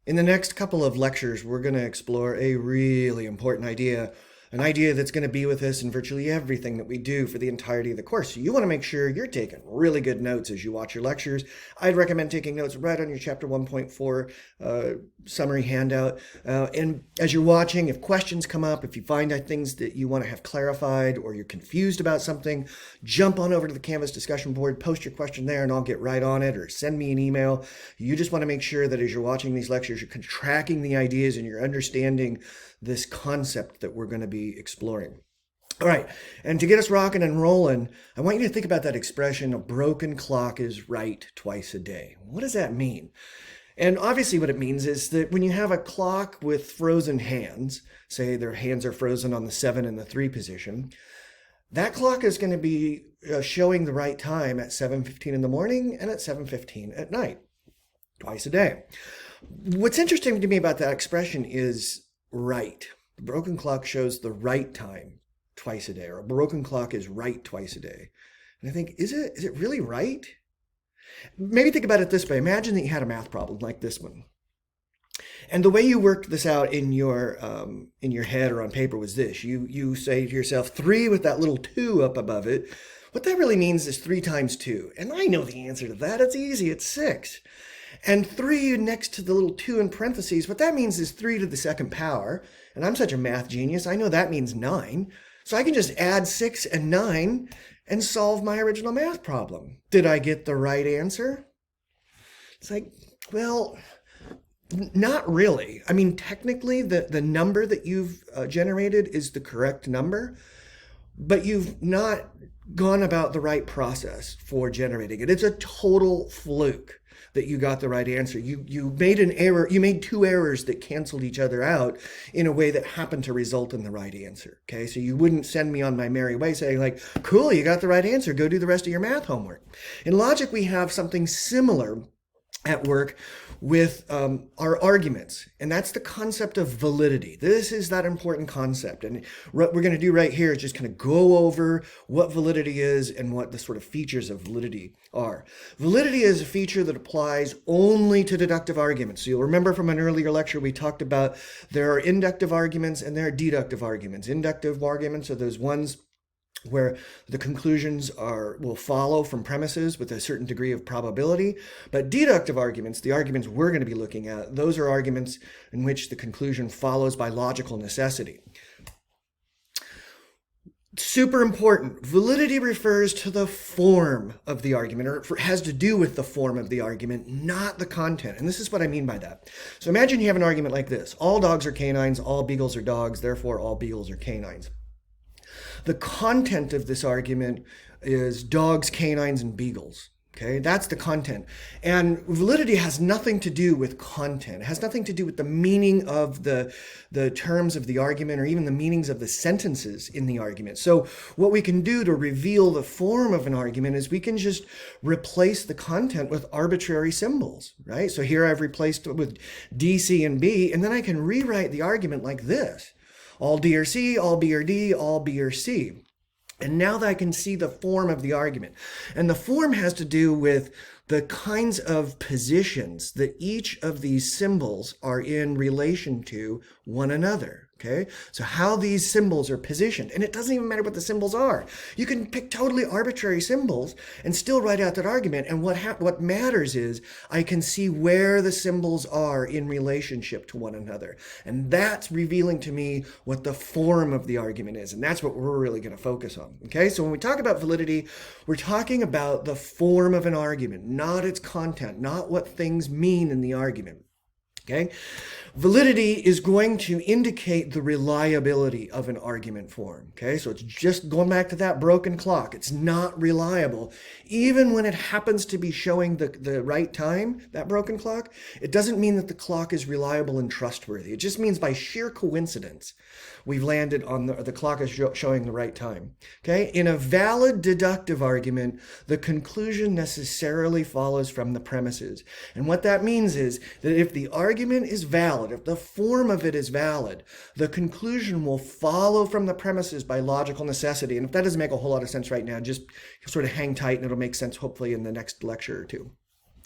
In the next couple of lectures, we're going to explore a really important idea, an idea that's going to be with us in virtually everything that we do for the entirety of the course. So you want to make sure you're taking really good notes as you watch your lectures. I'd recommend taking notes right on your chapter 1.4 summary handout. And as you're watching, if questions come up, if you find things that you want to have clarified or you're confused about something, jump on over to the Canvas discussion board, post your question there, and I'll get right on it, or send me an email. You just want to make sure that as you're watching these lectures, you're tracking the ideas and you're understanding this concept that we're going to be exploring. All right, and to get us rocking and rolling, I want you to think about that expression, a broken clock is right twice a day. What does that mean? And obviously what it means is that when you have a clock with frozen hands, say their hands are frozen on the 7 and the 3 position, that clock is going to be showing the right time at 7:15 in the morning and at 7:15 at night, twice a day. What's interesting to me about that expression is right. The broken clock shows the right time twice a day, or a broken clock is right twice a day. And I think, is it really right? Maybe think about it this way. Imagine that you had a math problem like this one. And the way you worked this out in your head or on paper was this. You say to yourself, 3 with that little 2 up above it. What that really means is 3 times 2. And I know the answer to that. It's easy. It's 6. And 3 next to the little 2 in parentheses, what that means is 3 to the 2nd power. And I'm such a math genius, I know that means 9. So I can just add 6 and 9 and solve my original math problem. Did I get the right answer? It's like, well, not really. I mean, technically, the number that you've generated is the correct number, but you've not gone about the right process for generating it. It's a total fluke that you got the right answer. You made an error. You made 2 errors that canceled each other out in a way that happened to result in the right answer. Okay, so you wouldn't send me on my merry way saying like, cool, you got the right answer. Go do the rest of your math homework. In logic, we have something similar at work with our arguments, and that's the concept of validity. This is that important concept, and what we're going to do right here is just kind of go over what validity is and what the sort of features of validity are. Validity is a feature that applies only to deductive arguments. So you'll remember from an earlier lecture we talked about there are inductive arguments and there are deductive arguments. Inductive arguments are those ones where the conclusions will follow from premises with a certain degree of probability. But deductive arguments, the arguments we're going to be looking at, those are arguments in which the conclusion follows by logical necessity. Super important. Validity refers to the form of the argument, or has to do with the form of the argument, not the content. And this is what I mean by that. So imagine you have an argument like this. All dogs are canines, all beagles are dogs, therefore all beagles are canines. The content of this argument is dogs, canines, and beagles. Okay, that's the content. And validity has nothing to do with content. It has nothing to do with the meaning of the terms of the argument or even the meanings of the sentences in the argument. So what we can do to reveal the form of an argument is we can just replace the content with arbitrary symbols, right? So here I've replaced it with D, C, and B, and then I can rewrite the argument like this. All D or C, all B or D, all B or C. And now that I can see the form of the argument. And the form has to do with the kinds of positions that each of these symbols are in relation to one another. Okay, so how these symbols are positioned, and it doesn't even matter what the symbols are. You can pick totally arbitrary symbols and still write out that argument. And what matters is I can see where the symbols are in relationship to one another, and that's revealing to me what the form of the argument is, and that's what we're really going to focus on. Okay, so when we talk about validity, we're talking about the form of an argument, not its content, not what things mean in the argument. Okay, validity is going to indicate the reliability of an argument form. Okay, so it's just going back to that broken clock. It's not reliable. Even when it happens to be showing the right time, that broken clock, it doesn't mean that the clock is reliable and trustworthy. It just means by sheer coincidence, we've landed on the clock is showing the right time. Okay, in a valid deductive argument, the conclusion necessarily follows from the premises. And what that means is that if the argument is valid, if the form of it is valid, the conclusion will follow from the premises by logical necessity. And if that doesn't make a whole lot of sense right now, just sort of hang tight and it'll make sense hopefully in the next lecture or two.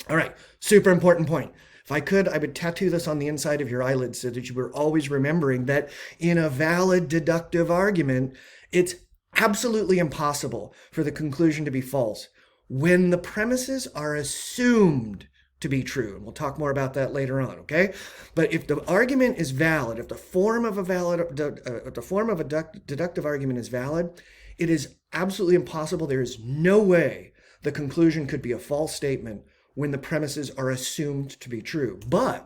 All right, super important point. If I could, I would tattoo this on the inside of your eyelid so that you were always remembering that in a valid deductive argument, it's absolutely impossible for the conclusion to be false when the premises are assumed to be true. And we'll talk more about that later on, okay? But if the argument is valid, if the form of a deductive argument is valid, it is absolutely impossible. There is no way the conclusion could be a false statement when the premises are assumed to be true. But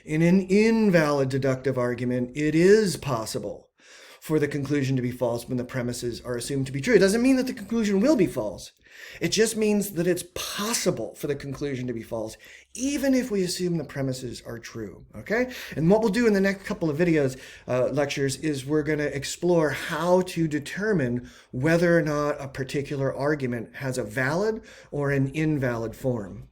in an invalid deductive argument, it is possible for the conclusion to be false when the premises are assumed to be true. It doesn't mean that the conclusion will be false. It just means that it's possible for the conclusion to be false, even if we assume the premises are true, okay? And what we'll do in the next couple of videos, lectures, is we're going to explore how to determine whether or not a particular argument has a valid or an invalid form.